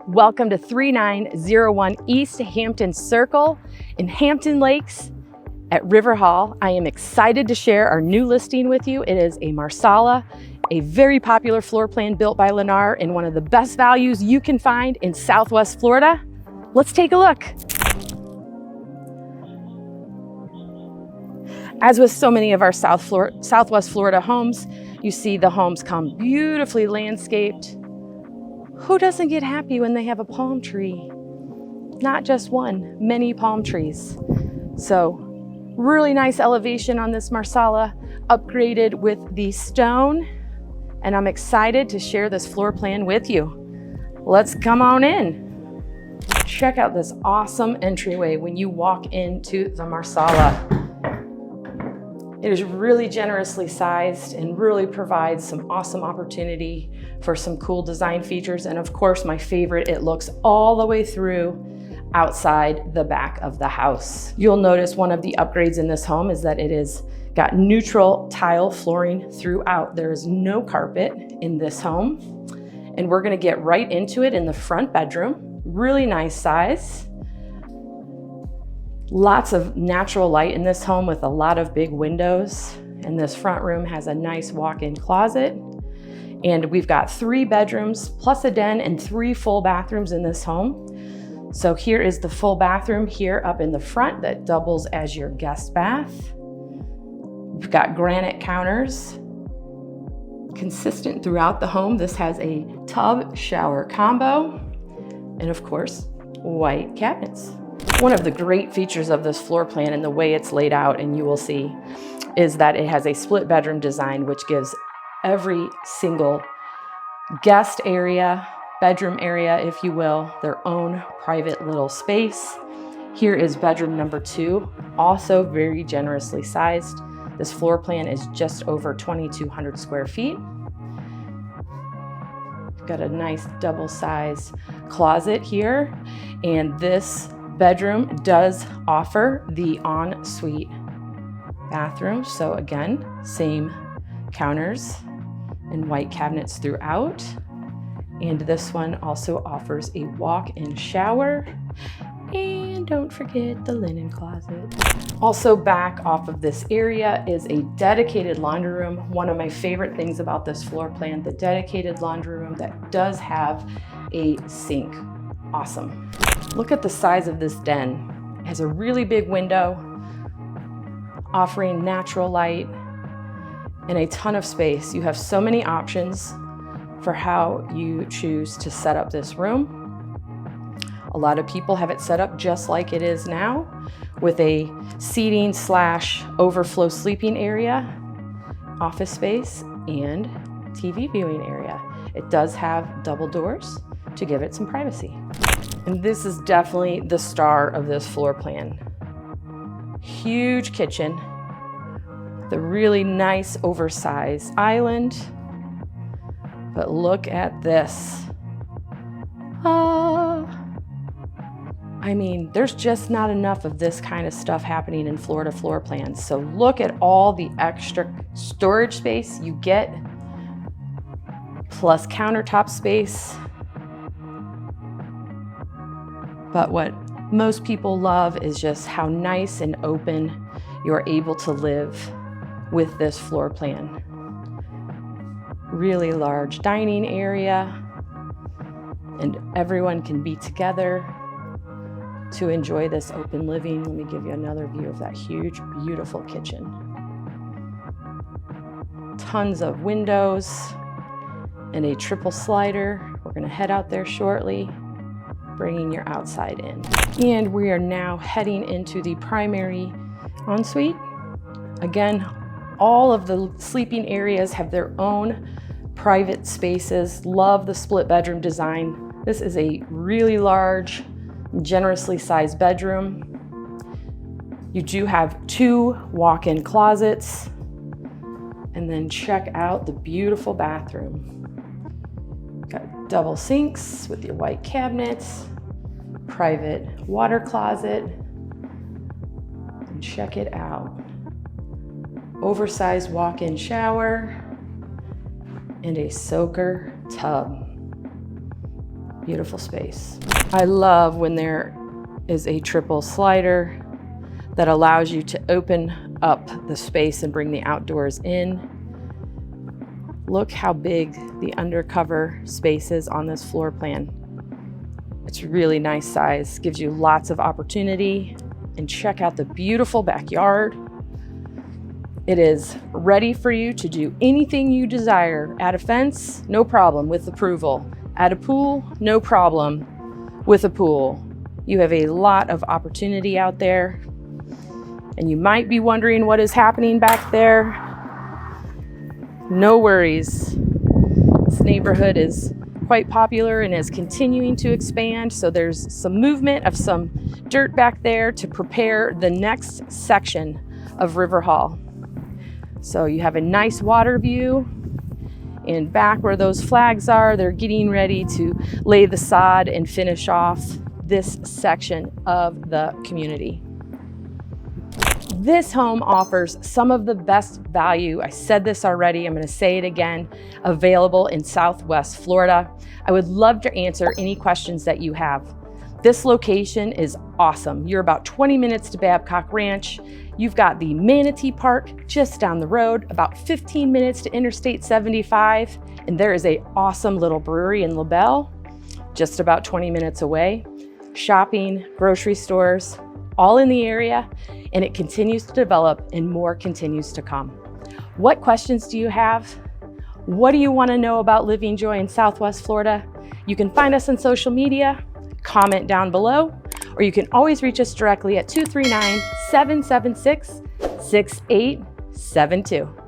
Welcome to 3901 East Hampton Circle in Hampton Lakes at River Hall. I am excited to share our new listing with you. It is a Marsala, a very popular floor plan built by Lennar and one of the best values you can find in Southwest Florida. Let's take a look. As with so many of our Southwest Florida homes, you see the homes come beautifully landscaped. Who doesn't get happy when they have a palm tree? Not just one, many palm trees. So really nice elevation on this Marsala, upgraded with the stone. And I'm excited to share this floor plan with you. Let's come on in. Check out this awesome entryway when you walk into the Marsala. It is really generously sized and really provides some awesome opportunity for some cool design features. And of course, my favorite, it looks all the way through outside the back of the house. You'll notice one of the upgrades in this home is that it is got neutral tile flooring throughout. There is no carpet in this home. And we're gonna get right into it in the front bedroom. Really nice size. Lots of natural light in this home with a lot of big windows. And this front room has a nice walk-in closet. And we've got 3 bedrooms plus a den and 3 full bathrooms in this home. So here is the full bathroom here up in the front that doubles as your guest bath. We've got granite counters. Consistent throughout the home, this has a tub shower combo. And of course, white cabinets. One of the great features of this floor plan and the way it's laid out, and you will see, is that it has a split bedroom design, which gives every single guest area, bedroom area, if you will, their own private little space. Here is bedroom number 2, also very generously sized. This floor plan is just over 2,200 square feet. We've got a nice double-sized closet here, and this bedroom does offer the ensuite bathroom. So again, same counters and white cabinets throughout. And this one also offers a walk-in shower. And don't forget the linen closet. Also back off of this area is a dedicated laundry room. One of my favorite things about this floor plan, the dedicated laundry room that does have a sink. Awesome. Look at the size of this den. It has a really big window, offering natural light and a ton of space. You have so many options for how you choose to set up this room. A lot of people have it set up just like it is now, with a seating / overflow sleeping area, office space, and TV viewing area. It does have double doors to give it some privacy. And this is definitely the star of this floor plan. Huge kitchen, the really nice oversized island. But look at this. I mean, there's just not enough of this kind of stuff happening in Florida floor plans. So look at all the extra storage space you get, plus countertop space. But what most people love is just how nice and open you're able to live with this floor plan. Really large dining area, and everyone can be together to enjoy this open living. Let me give you another view of that huge, beautiful kitchen. Tons of windows and a triple slider. We're gonna head out there shortly, bringing your outside in. And we are now heading into the primary ensuite. Again, all of the sleeping areas have their own private spaces. Love the split bedroom design. This is a really large, generously sized bedroom. You do have 2 walk-in closets. And then check out the beautiful bathroom. Got double sinks with your white cabinets, private water closet, and check it out. Oversized walk-in shower and a soaker tub. Beautiful space. I love when there is a triple slider that allows you to open up the space and bring the outdoors in. Look how big the undercover space is on this floor plan. It's really nice size, gives you lots of opportunity. And check out the beautiful backyard. It is ready for you to do anything you desire. Add a fence, no problem, with approval. Add a pool, no problem, with a pool. You have a lot of opportunity out there. And you might be wondering what is happening back there. No worries. This neighborhood is quite popular and is continuing to expand. So there's some movement of some dirt back there to prepare the next section of River Hall. So you have a nice water view. And back where those flags are, they're getting ready to lay the sod and finish off this section of the community. This home offers some of the best value. I said this already, I'm going to say it again, available in Southwest Florida. I would love to answer any questions that you have. This location is awesome. You're about 20 minutes to Babcock Ranch. You've got the Manatee Park just down the road, about 15 minutes to Interstate 75, and there is an awesome little brewery in LaBelle, just about 20 minutes away. Shopping, grocery stores, all in the area, and it continues to develop and more continues to come. What questions do you have? What do you want to know about Living Joy in Southwest Florida? You can find us on social media, comment down below, or you can always reach us directly at 239-776-6872.